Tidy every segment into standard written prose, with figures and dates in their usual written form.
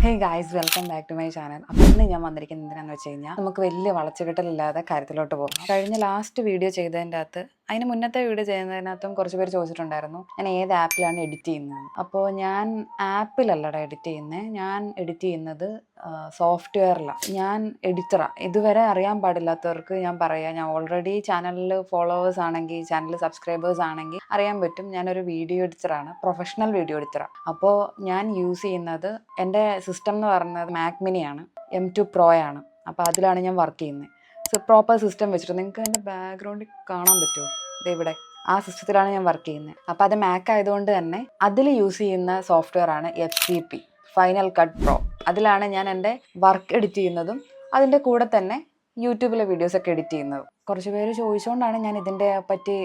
Hey guys, welcome back to my channel. അപ്പോൾ ഇന്ന് ഞാൻ വന്നിരിക്കുന്നത് എന്തിനാന്ന് വെച്ച് കഴിഞ്ഞാൽ നമുക്ക് വലിയ വളച്ചുകെട്ടലില്ലാതെ കാര്യത്തിലോട്ട് പോകാം. കഴിഞ്ഞ ലാസ്റ്റ് വീഡിയോ ചെയ്തതിൻ്റെ അകത്ത്, അതിന് മുന്നത്തെ വീഡിയോ ചെയ്യുന്നതിനകത്തും കുറച്ച് പേര് ചോദിച്ചിട്ടുണ്ടായിരുന്നു ഞാൻ ഏത് ആപ്പിലാണ് എഡിറ്റ് ചെയ്യുന്നത്. അപ്പോൾ ഞാൻ ആപ്പിലല്ലടാ എഡിറ്റ് ചെയ്യുന്നത്, ഞാൻ എഡിറ്റ് ചെയ്യുന്നത് സോഫ്റ്റ്വെയറിലാണ്. ഞാൻ എഡിറ്ററാണ്. ഇതുവരെ അറിയാൻ പാടില്ലാത്തവർക്ക് ഞാൻ പറയാം, ഞാൻ ഓൾറെഡി ചാനലിൽ ഫോളോവേഴ്സ് ആണെങ്കിൽ, ചാനൽ സബ്സ്ക്രൈബേഴ്സ് ആണെങ്കിൽ അറിയാൻ പറ്റും, ഞാനൊരു വീഡിയോ എഡിറ്ററാണ്, പ്രൊഫഷണൽ വീഡിയോ എഡിറ്ററാണ്. അപ്പോൾ ഞാൻ യൂസ് ചെയ്യുന്നത്, എൻ്റെ സിസ്റ്റം എന്ന് പറയുന്നത് മാക് മിനിയാണ്, M2 Pro ആണ്. അപ്പോൾ അതിലാണ് ഞാൻ വർക്ക് ചെയ്യുന്നത്. പ്രോപ്പർ സിസ്റ്റം വെച്ചിട്ട് നിങ്ങൾക്ക് എൻ്റെ ബാക്ക്ഗ്രൗണ്ടിൽ കാണാൻ പറ്റുമോ? ഇവിടെ ആ സിസ്റ്റത്തിലാണ് ഞാൻ വർക്ക് ചെയ്യുന്നത്. അപ്പോൾ അത് മാക് ആയതുകൊണ്ട് തന്നെ അതിൽ യൂസ് ചെയ്യുന്ന സോഫ്റ്റ്വെയർ ആണ് FCP, ഫൈനൽ കട്ട് പ്രോ. അതിലാണ് ഞാൻ എൻ്റെ വർക്ക് എഡിറ്റ് ചെയ്യുന്നതും അതിൻ്റെ കൂടെ തന്നെ യൂട്യൂബിലെ വീഡിയോസൊക്കെ എഡിറ്റ് ചെയ്യുന്നത്. കുറച്ച് പേര് ചോദിച്ചുകൊണ്ടാണ് ഞാൻ ഇതിൻ്റെ പറ്റി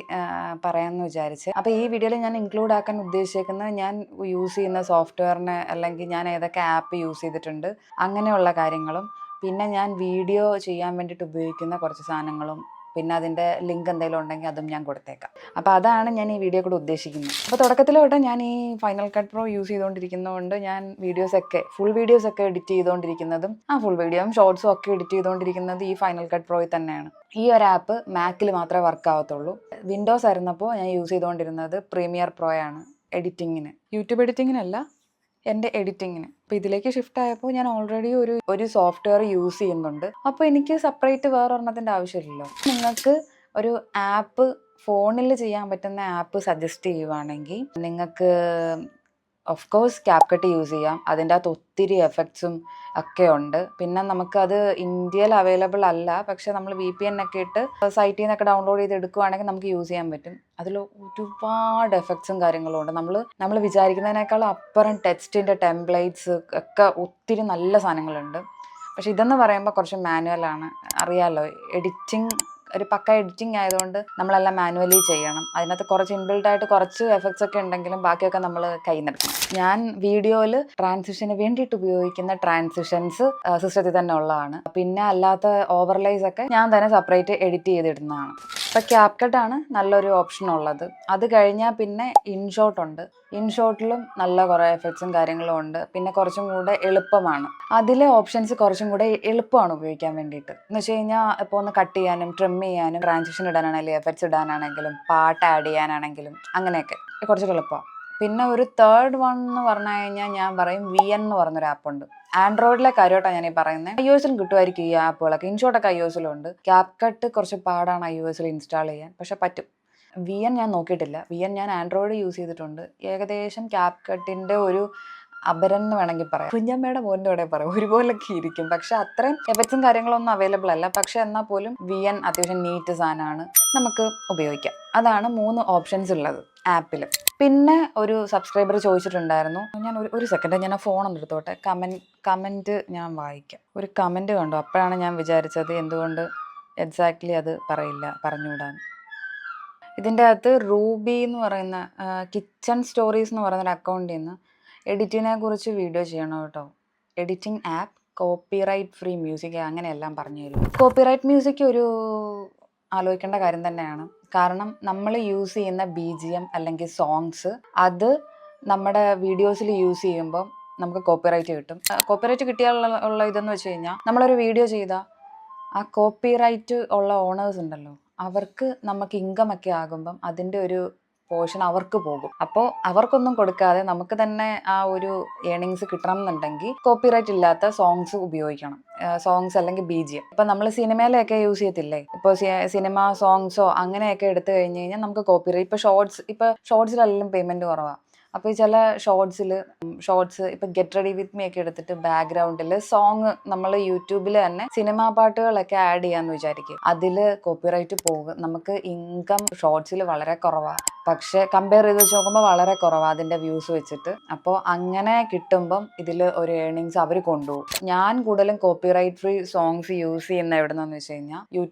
പറയാമെന്ന് വിചാരിച്ച്. അപ്പോൾ ഈ വീഡിയോയിൽ ഞാൻ ഇൻക്ലൂഡ് ആക്കാൻ ഉദ്ദേശിക്കുന്നത് ഞാൻ യൂസ് ചെയ്യുന്ന സോഫ്റ്റ്വെയറിന്, അല്ലെങ്കിൽ ഞാൻ ഏതൊക്കെ ആപ്പ് യൂസ് ചെയ്തിട്ടുണ്ട് അങ്ങനെയുള്ള കാര്യങ്ങളും, പിന്നെ ഞാൻ വീഡിയോ ചെയ്യാൻ വേണ്ടിയിട്ട് ഉപയോഗിക്കുന്ന കുറച്ച് സാധനങ്ങളും, പിന്നെ അതിൻ്റെ ലിങ്ക് എന്തെങ്കിലും ഉണ്ടെങ്കിൽ അതും ഞാൻ കൊടുത്തേക്കാം. അപ്പോൾ അതാണ് ഞാൻ ഈ വീഡിയോ കൂടെ ഉദ്ദേശിക്കുന്നത്. അപ്പോൾ തുടക്കത്തിലോട്ട് ഞാൻ ഈ ഫൈനൽ കട്ട് പ്രോ യൂസ് ചെയ്തുകൊണ്ടിരിക്കുന്നതുകൊണ്ട് ഞാൻ ഫുൾ വീഡിയോസൊക്കെ എഡിറ്റ് ചെയ്തുകൊണ്ടിരിക്കുന്നതും ഫുൾ വീഡിയോയും ഷോർട്സും ഒക്കെ എഡിറ്റ് ചെയ്തുകൊണ്ടിരിക്കുന്നത് ഈ ഫൈനൽ കട്ട് പ്രോയിൽ തന്നെയാണ്. ഈ ഒരു ആപ്പ് മാക്കിൽ മാത്രമേ വർക്ക് ആവത്തുള്ളൂ. വിൻഡോസ് ആയിരുന്നപ്പോൾ ഞാൻ യൂസ് ചെയ്തുകൊണ്ടിരുന്നത് പ്രീമിയർ പ്രോ ആണ് എഡിറ്റിങ്ങിന്, യൂട്യൂബ് എഡിറ്റിങ്ങിനല്ല, എൻ്റെ എഡിറ്റിങ്ങിന്. അപ്പോൾ ഇതിലേക്ക് ഷിഫ്റ്റ് ആയപ്പോൾ ഞാൻ ഓൾറെഡി ഒരു സോഫ്റ്റ്വെയർ യൂസ് ചെയ്യുന്നുണ്ട്. അപ്പോൾ എനിക്ക് സെപ്പറേറ്റ് വേറെ ഒരെണ്ണത്തിൻ്റെ ആവശ്യമില്ലല്ലോ. നിങ്ങൾക്ക് ഒരു ആപ്പ്, ഫോണിൽ ചെയ്യാൻ പറ്റുന്ന ആപ്പ് സജസ്റ്റ് ചെയ്യുവാണെങ്കിൽ നിങ്ങൾക്ക് ഓഫ് കോഴ്സ് CapCut യൂസ് ചെയ്യാം. അതിൻ്റെ അകത്ത് ഒത്തിരി എഫക്ട്സും ഒക്കെ ഉണ്ട്. പിന്നെ നമുക്കത് ഇന്ത്യയിൽ അവൈലബിൾ അല്ല, പക്ഷെ നമ്മൾ VPN ഒക്കെ ഇട്ട് സൈറ്റിൽ നിന്നൊക്കെ ഡൗൺലോഡ് ചെയ്ത് എടുക്കുകയാണെങ്കിൽ നമുക്ക് യൂസ് ചെയ്യാൻ പറ്റും. അതിൽ ഒരുപാട് എഫക്ട്സും കാര്യങ്ങളും ഉണ്ട്. നമ്മൾ വിചാരിക്കുന്നതിനേക്കാൾ അപ്പുറം ടെക്സ്റ്റിൻ്റെ ടെംപ്ലേറ്റ്സ് ഒക്കെ ഒത്തിരി നല്ല സാധനങ്ങളുണ്ട്. പക്ഷെ ഇതെന്ന് പറയുമ്പോൾ കുറച്ച് മാനുവലാണ്. അറിയാമല്ലോ, ഒരു പക്ക എഡിറ്റിംഗ് ആയതുകൊണ്ട് നമ്മളെല്ലാം മാനുവലി ചെയ്യണം. അതിനകത്ത് കുറച്ച് ഇൻബിൽഡായിട്ട് കുറച്ച് എഫക്ട്സ് ഒക്കെ ഉണ്ടെങ്കിലും ബാക്കിയൊക്കെ നമ്മൾ കയ്യിന്നെടുക്കണം. ഞാൻ വീഡിയോയിൽ ട്രാൻസിഷന് വേണ്ടിയിട്ട് ഉപയോഗിക്കുന്ന ട്രാൻസിഷൻസ് സിസ്റ്റത്തിൽ തന്നെ ഉള്ളതാണ്. പിന്നെ അല്ലാത്ത ഓവർലേസ് ഒക്കെ ഞാൻ തന്നെ സെപ്പറേറ്റ് എഡിറ്റ് ചെയ്തിടുന്നതാണ്. ഇപ്പം CapCut ആണ് നല്ലൊരു ഓപ്ഷൻ ഉള്ളത്. അത് കഴിഞ്ഞാൽ പിന്നെ ഇൻഷോട്ട് ഉണ്ട്. ഇൻഷോട്ടിലും നല്ല കുറേ എഫക്ട്സും കാര്യങ്ങളും ഉണ്ട്. പിന്നെ കുറച്ചും കൂടെ എളുപ്പമാണ്. അതിലെ ഓപ്ഷൻസ് കുറച്ചും കൂടെ എളുപ്പമാണ് ഉപയോഗിക്കാൻ വേണ്ടിയിട്ട്. എന്ന് വെച്ച് കഴിഞ്ഞാൽ ഇപ്പോൾ ഒന്ന് കട്ട് ചെയ്യാനും ട്രിം ചെയ്യാനും, ട്രാൻസിഷൻ ഇടാനാണെങ്കിലും എഫക്ട്സ് ഇടാനാണെങ്കിലും പാട്ട് ആഡ് ചെയ്യാനാണെങ്കിലും അങ്ങനെയൊക്കെ കുറച്ചുകൂടെ എളുപ്പമാണ്. പിന്നെ ഒരു തേർഡ് വൺ എന്ന് പറഞ്ഞു കഴിഞ്ഞാൽ ഞാൻ പറയും VN എന്ന് പറഞ്ഞൊരു ആപ്പുണ്ട്. ആൻഡ്രോയിഡിലെ കാര്യമായിട്ടാണ് ഞാൻ ഈ പറയുന്നത്. iOS-ലും കിട്ടുമായിരിക്കും ഈ ആപ്പുകളൊക്കെ. ഇൻഷോട്ടൊക്കെ iOS-ലും ഉണ്ട്. CapCut കുറച്ച് പാടാണ് iOS-ൽ ഇൻസ്റ്റാൾ ചെയ്യാൻ, പക്ഷെ പറ്റും. VN ഞാൻ നോക്കിയിട്ടില്ല. VN ഞാൻ ആൻഡ്രോയിഡ് യൂസ് ചെയ്തിട്ടുണ്ട്. ഏകദേശം CapCut-ൻ്റെ ഒരു അപരൻ എന്ന് വേണമെങ്കിൽ പറയാം. കുഞ്ഞമ്മയുടെ മോൻ്റെ കൂടെ പറയാം, ഒരുപോലൊക്കെ ഇരിക്കും. പക്ഷെ അത്രയും എഫക്ട്സും കാര്യങ്ങളൊന്നും അവൈലബിൾ അല്ല. പക്ഷെ എന്നാൽ പോലും VN അത്യാവശ്യം നീറ്റ് സാധനമാണ്, നമുക്ക് ഉപയോഗിക്കാം. അതാണ് 3 ഓപ്ഷൻസ് ഉള്ളത് ആപ്പിൽ. പിന്നെ ഒരു സബ്സ്ക്രൈബർ ചോദിച്ചിട്ടുണ്ടായിരുന്നു, ഞാൻ ഒരു സെക്കൻഡ് ഞാൻ ആ ഫോൺ ഒന്ന് എടുത്തോട്ടെ, കമൻറ്റ് ഞാൻ വായിക്കാം. ഒരു കമൻറ്റ് കണ്ടു, അപ്പോഴാണ് ഞാൻ വിചാരിച്ചത് എന്തുകൊണ്ട് എക്സാക്ട്ലി അത് പറഞ്ഞുകൂടാന്ന്. ഇതിൻ്റെ അകത്ത് റൂബി എന്ന് പറയുന്ന കിച്ചൺ സ്റ്റോറീസ് എന്ന് പറയുന്നൊരു അക്കൗണ്ടിൽ നിന്ന് എഡിറ്റിങ്ങിനെ കുറിച്ച് വീഡിയോ ചെയ്യണം കേട്ടോ. Editing app, copyright free music, അങ്ങനെയെല്ലാം പറഞ്ഞു തരും. കോപ്പിറൈറ്റ് മ്യൂസിക് ഒരു ആലോചിക്കേണ്ട കാര്യം തന്നെയാണ്. കാരണം നമ്മൾ യൂസ് ചെയ്യുന്ന BGM അല്ലെങ്കിൽ സോങ്സ്, അത് നമ്മുടെ വീഡിയോസിൽ യൂസ് ചെയ്യുമ്പം നമുക്ക് കോപ്പിറൈറ്റ് കിട്ടും. കോപ്പിറൈറ്റ് കിട്ടിയാലുള്ള ഇതെന്ന് വെച്ച് കഴിഞ്ഞാൽ, നമ്മളൊരു വീഡിയോ ചെയ്താൽ ആ കോപ്പിറൈറ്റ് ഉള്ള ഓണേഴ്സ് ഉണ്ടല്ലോ, അവർക്ക് നമുക്ക് ഇൻകം ഒക്കെ ആകുമ്പം അതിൻ്റെ ഒരു പോർഷൻ അവർക്ക് പോകും. അപ്പോൾ അവർക്കൊന്നും കൊടുക്കാതെ നമുക്ക് തന്നെ ആ ഒരു ഏണിങ്സ് കിട്ടണം എന്നുണ്ടെങ്കിൽ കോപ്പിറൈറ്റ് ഇല്ലാത്ത സോങ്സ് ഉപയോഗിക്കണം. സോങ്സ് അല്ലെങ്കിൽ BGM. ഇപ്പം നമ്മൾ സിനിമയിലൊക്കെ യൂസ് ചെയ്യത്തില്ലേ, ഇപ്പോൾ സിനിമ സോങ്സോ അങ്ങനെയൊക്കെ എടുത്തു കഴിഞ്ഞ് കഴിഞ്ഞാൽ നമുക്ക് കോപ്പിറൈറ്റ്. ഇപ്പോൾ ഷോർട്സിലെല്ലാം പേയ്മെൻറ്റ് കുറവാണ്. അപ്പോൾ ഈ ചില ഷോർട്സ് ഇപ്പോൾ ഗെറ്റ് റെഡി വിത്ത് മീ ഒക്കെ എടുത്തിട്ട് ബാക്ക്ഗ്രൗണ്ടിൽ സോങ് നമ്മൾ യൂട്യൂബിൽ തന്നെ സിനിമാ പാട്ടുകളൊക്കെ ആഡ് ചെയ്യാമെന്ന് വിചാരിക്കും. അതിൽ കോപ്പിറൈറ്റ് പോകും. നമുക്ക് ഇൻകം ഷോർട്സിൽ വളരെ കുറവാണ്, പക്ഷേ കമ്പയർ ചെയ്ത് വെച്ച് നോക്കുമ്പോൾ വളരെ കുറവാണ് അതിൻ്റെ വ്യൂസ് വെച്ചിട്ട്. അപ്പോൾ അങ്ങനെ കിട്ടുമ്പം ഇതിൽ ഒരു ഏണിങ്സ് അവർ കൊണ്ടുപോകും. ഞാൻ കൂടുതലും കോപ്പിറൈറ്റ് ഫ്രീ സോങ്സ് യൂസ് ചെയ്യുന്ന എവിടെയെന്ന് വെച്ച് കഴിഞ്ഞാൽ,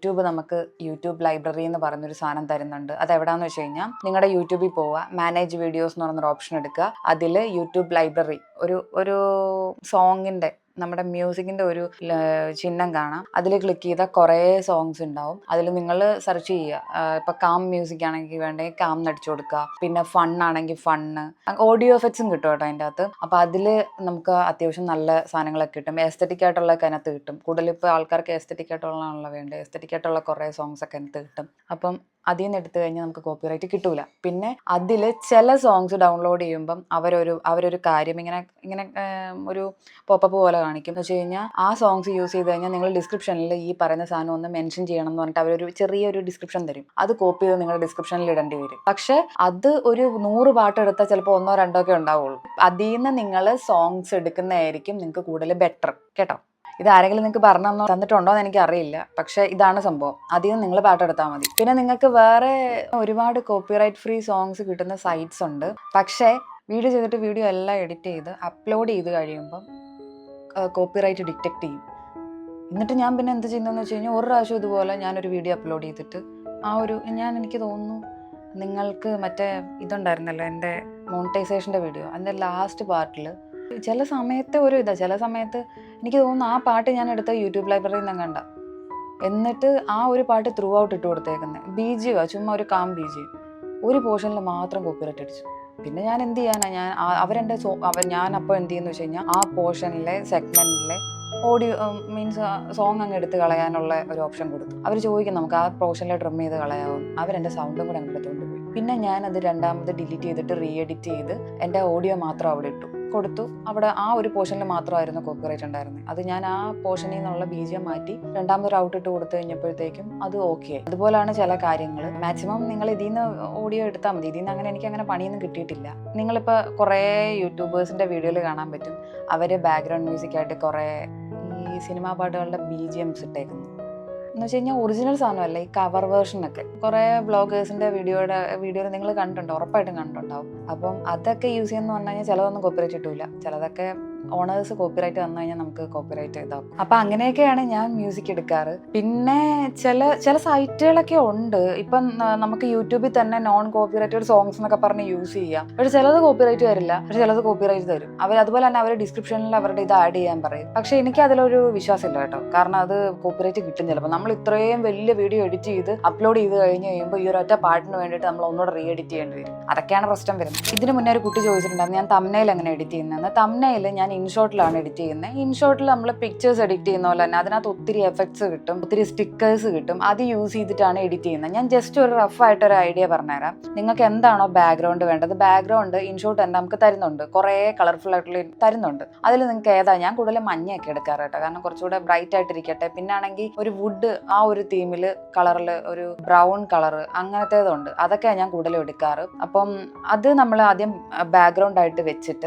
നമുക്ക് യൂട്യൂബ് ലൈബ്രറി എന്ന് പറഞ്ഞൊരു സാധനം തരുന്നുണ്ട്. അത് എവിടെയാണെന്ന് വെച്ച് കഴിഞ്ഞാൽ, നിങ്ങളുടെ യൂട്യൂബിൽ പോവുക, മാനേജ് വീഡിയോസ് എന്ന് പറഞ്ഞൊരു ഓപ്ഷൻ എടുക്കുക. അതിൽ യൂട്യൂബ് ലൈബ്രറി ഒരു സോങ്ങിൻ്റെ നമ്മുടെ മ്യൂസിക്കിന്റെ ഒരു ചിഹ്നം കാണാം. അതിൽ ക്ലിക്ക് ചെയ്താൽ കുറേ സോങ്സ് ഉണ്ടാവും. അതിൽ നിങ്ങൾ സെർച്ച് ചെയ്യുക. ഇപ്പൊ കാം മ്യൂസിക് ആണെങ്കിൽ വേണ്ടെങ്കിൽ കാം നടിച്ചു കൊടുക്കുക. പിന്നെ ഫൺ ആണെങ്കിൽ ഫണ്ണ്, ഓഡിയോ എഫക്ട്സും കിട്ടും കേട്ടോ അതിൻ്റെ അകത്ത്. അപ്പൊ അതിൽ നമുക്ക് അത്യാവശ്യം നല്ല സാധനങ്ങളൊക്കെ കിട്ടും. എസ്തറ്റിക് ആയിട്ടുള്ളതൊക്കെ അതിനകത്ത് കിട്ടും. കൂടുതൽ ഇപ്പോൾ ആൾക്കാർക്ക് എസ്തറ്റിക് ആയിട്ടുള്ളതാണല്ലോ വേണ്ടത്. എസ്തറ്റിക് ആയിട്ടുള്ള കുറേ സോങ്സ് ഒക്കെ അതിനകത്ത് കിട്ടും. അപ്പം അതിൽ നിന്ന് എടുത്തു കഴിഞ്ഞാൽ നമുക്ക് കോപ്പിറൈറ്റ് കിട്ടൂല. പിന്നെ അതിൽ ചില സോങ്സ് ഡൗൺലോഡ് ചെയ്യുമ്പം അവരൊരു കാര്യം ഇങ്ങനെ ഒരു പോപ്പപ്പ് പോലെ കാണിക്കും. എന്ന് വെച്ച് കഴിഞ്ഞാൽ ആ സോങ്സ് യൂസ് ചെയ്ത് കഴിഞ്ഞാൽ നിങ്ങൾ ഡിസ്ക്രിപ്ഷനിൽ ഈ പറയുന്ന സാധനം ഒന്ന് മെൻഷൻ ചെയ്യണം എന്ന് പറഞ്ഞിട്ട് അവരൊരു ചെറിയൊരു ഡിസ്ക്രിപ്ഷൻ തരും. അത് കോപ്പി ചെയ്ത് നിങ്ങളുടെ ഡിസ്ക്രിപ്ഷനിൽ ഇടേണ്ടി വരും. പക്ഷെ അത് ഒരു 100 പാട്ട് എടുത്താൽ ചിലപ്പോൾ 1 or 2 ഒക്കെ ഉണ്ടാവുള്ളൂ. അതിൽ നിന്ന് നിങ്ങൾ സോങ്സ് എടുക്കുന്നതായിരിക്കും നിങ്ങൾക്ക് കൂടുതൽ ബെറ്റർ കേട്ടോ. ഇത് ആരെങ്കിലും നിങ്ങൾക്ക് പറഞ്ഞു തന്നിട്ടുണ്ടോ എന്ന് എനിക്ക് അറിയില്ല. പക്ഷെ ഇതാണ് സംഭവം. അതിൽ നിന്ന് നിങ്ങൾ പാട്ടെടുത്താൽ മതി. പിന്നെ നിങ്ങൾക്ക് വേറെ ഒരുപാട് കോപ്പിറൈറ്റ് ഫ്രീ സോങ്സ് കിട്ടുന്ന സൈറ്റ്സ് ഉണ്ട്. പക്ഷേ വീഡിയോ ചെയ്തിട്ട് വീഡിയോ എല്ലാം എഡിറ്റ് ചെയ്ത് അപ്ലോഡ് ചെയ്ത് കഴിയുമ്പം കോപ്പിറൈറ്റ് ഡിറ്റക്ട് ചെയ്യും. എന്നിട്ട് ഞാൻ പിന്നെ എന്ത് ചെയ്യുന്നതെന്ന് വെച്ച് കഴിഞ്ഞാൽ ഒരു പ്രാവശ്യം ഇതുപോലെ ഞാനൊരു വീഡിയോ അപ്ലോഡ് ചെയ്തിട്ട് എനിക്ക് തോന്നുന്നു നിങ്ങൾക്ക് മറ്റേ ഇതുണ്ടായിരുന്നല്ലോ എൻ്റെ മോണിറ്റൈസേഷൻ്റെ വീഡിയോ, അതിൻ്റെ ലാസ്റ്റ് പാർട്ടിൽ ചില സമയത്ത് ചില സമയത്ത് എനിക്ക് തോന്നുന്നു ആ പാട്ട് ഞാൻ എടുത്ത യൂട്യൂബ് ലൈബ്രറിയിൽ നിന്ന് കണ്ട. എന്നിട്ട് ആ ഒരു പാട്ട് ത്രൂ ഔട്ട് ഇട്ട് കൊടുത്തേക്കുന്നത് ബീജിയോ ചുമ്മാ ഒരു കാം ബീജിയോ ഒരു പോർഷനിൽ മാത്രം കോപ്പിറൈറ്റ് അടിച്ചു. പിന്നെ ഞാൻ എന്ത് ചെയ്യാനാ, ഞാൻ അപ്പോൾ എന്ത് ചെയ്യുന്നു വെച്ച് കഴിഞ്ഞാൽ ആ പോർഷനിലെ സെഗ്മെന്റിലെ ഓഡിയോ മീൻസ് സോങ് അങ്ങ് എടുത്ത് കളയാനുള്ള ഒരു ഓപ്ഷൻ കൊടുത്തു. അവർ ചോദിക്കും നമുക്ക് ആ പോർഷനിലെ ഡ്രം ചെയ്ത് കളയാവും. അവരെൻ്റെ സൗണ്ടും കൂടെ അങ്ങ് എടുത്തുകൊണ്ട് പോയി. പിന്നെ ഞാനത് രണ്ടാമത് ഡിലീറ്റ് ചെയ്തിട്ട് റീ എഡിറ്റ് ചെയ്ത് എൻ്റെ ഓഡിയോ മാത്രം അവിടെ കൊടുത്തു. അവിടെ ആ ഒരു പോർഷനിൽ മാത്രമായിരുന്നു കോപ്പിറൈറ്റ് ഉണ്ടായിരുന്നത്. അത് ഞാൻ ആ പോർഷനിൽ നിന്നുള്ള ബീജിയം മാറ്റി രണ്ടാമത് ഔട്ട് ഇട്ട് കൊടുത്തു കഴിഞ്ഞപ്പോഴത്തേക്കും അത് ഓക്കെ ആയി. അതുപോലെയാണ് ചില കാര്യങ്ങൾ. മാക്സിമം നിങ്ങൾ ഇതിൽ നിന്ന് ഓഡിയോ എടുത്താൽ മതി. ഇതിൽ നിന്ന് എനിക്ക് അങ്ങനെ പണിയൊന്നും കിട്ടിയിട്ടില്ല. നിങ്ങളിപ്പോൾ കുറേ യൂട്യൂബേഴ്സിൻ്റെ വീഡിയോയിൽ കാണാൻ പറ്റും, അവർ ബാക്ക്ഗ്രൗണ്ട് മ്യൂസിക്കായിട്ട് കുറേ ഈ സിനിമാ പാട്ടുകളുടെ BGMs ഇട്ടേക്കുന്നു. എന്ന് വെച്ച് കഴിഞ്ഞാൽ ഒറിജിനൽ സാധനമല്ല, ഈ കവർ വേർഷനൊക്കെ കുറേ ബ്ലോഗേഴ്സിൻ്റെ വീഡിയോയിൽ നിങ്ങൾ കണ്ടിട്ടുണ്ടോ, ഉറപ്പായിട്ടും കണ്ടിട്ടുണ്ടാവും. അപ്പം അതൊക്കെ യൂസ് ചെയ്യുമെന്ന് പറഞ്ഞു കഴിഞ്ഞാൽ ചിലതൊന്നും കോപ്പിറൈറ്റ് കിട്ടില്ല. ചിലതൊക്കെ ഓണേഴ്സ് കോപ്പിറൈറ്റ് വന്നു കഴിഞ്ഞാൽ നമുക്ക് കോപ്പിറൈറ്റ് ഇതാക്കും. അപ്പം അങ്ങനെയൊക്കെയാണ് ഞാൻ മ്യൂസിക് എടുക്കാറ്. പിന്നെ ചില സൈറ്റുകളൊക്കെ ഉണ്ട്. ഇപ്പം നമുക്ക് യൂട്യൂബിൽ തന്നെ നോൺ കോപ്പിറൈറ്റഡ് സോങ്സ് എന്നൊക്കെ പറഞ്ഞ് യൂസ് ചെയ്യാം. പക്ഷെ ചിലത് കോപ്പിറൈറ്റ് വരില്ല, പക്ഷെ ചിലത് കോപ്പിറൈറ്റ് തരും. അതുപോലെ തന്നെ അവർ ഡിസ്ക്രിപ്ഷനിൽ അവരുടെ ഇത് ആഡ് ചെയ്യാൻ പറയും. പക്ഷെ എനിക്ക് അതിലൊരു വിശ്വാസമില്ല കേട്ടോ. കാരണം അത് കോപ്പിറൈറ്റ് കിട്ടും ചിലപ്പോൾ. നമ്മൾ ഇത്രയും വലിയ വീഡിയോ എഡിറ്റ് ചെയ്ത് അപ്ലോഡ് ചെയ്ത് കഴിയുമ്പോൾ ഈ ഒരൊറ്റ പാട്ടിന് വേണ്ടിയിട്ട് നമ്മൾ ഒന്നുകൂടെ റീ എഡിറ്റ് ചെയ്യേണ്ടി വരും. അതൊക്കെയാണ് പ്രശ്നം വരുന്നത്. ഇതിന് മുന്നേ ഒരു കുട്ടി ചോദിച്ചിട്ടുണ്ടായിരുന്നു ഞാൻ തംബ്നെയിൽ എങ്ങനെ എഡിറ്റ് ചെയ്യുന്നതെന്ന്. തംബ്നെയിൽ ഞാൻ ഇൻഷോട്ടിലാണ് എഡിറ്റ് ചെയ്യുന്നത്. ഇൻഷോട്ടിൽ നമ്മൾ പിക്ചേഴ്സ് എഡിറ്റ് ചെയ്യുന്ന പോലെ തന്നെ അതിനകത്ത് ഒത്തിരി എഫക്ട്സ് കിട്ടും, ഒത്തിരി സ്റ്റിക്കേഴ്സ് കിട്ടും. അത് യൂസ് ചെയ്തിട്ടാണ് എഡിറ്റ് ചെയ്യുന്നത്. ഞാൻ ജസ്റ്റ് ഒരു റഫ് ആയിട്ടൊരു ഐഡിയ പറഞ്ഞുതരാം. നിങ്ങൾക്ക് എന്താണോ ബാക്ക്ഗ്രൗണ്ട് വേണ്ടത്, ബാക്ക്ഗ്രൗണ്ട് ഇൻഷോട്ട് തന്നെ നമുക്ക് തരുന്നുണ്ട്, കുറേ കളർഫുൾ ആയിട്ടുള്ള തരുന്നുണ്ട്. അതിൽ നിങ്ങൾക്ക് ഏതാ, ഞാൻ കൂടുതൽ മഞ്ഞയൊക്കെ എടുക്കാറ് കേട്ടോ, കാരണം കുറച്ചുകൂടെ ബ്രൈറ്റ് ആയിട്ടിരിക്കട്ടെ. പിന്നെ ആണെങ്കിൽ ഒരു വുഡ് ആ ഒരു തീമിൽ കളറിൽ ഒരു ബ്രൗൺ കളർ അങ്ങനത്തേതുണ്ട്, അതൊക്കെയാണ് ഞാൻ കൂടുതലും എടുക്കാറ്. അപ്പം അത് നമ്മൾ ആദ്യം ബാക്ക്ഗ്രൗണ്ട് ആയിട്ട് വെച്ചിട്ട്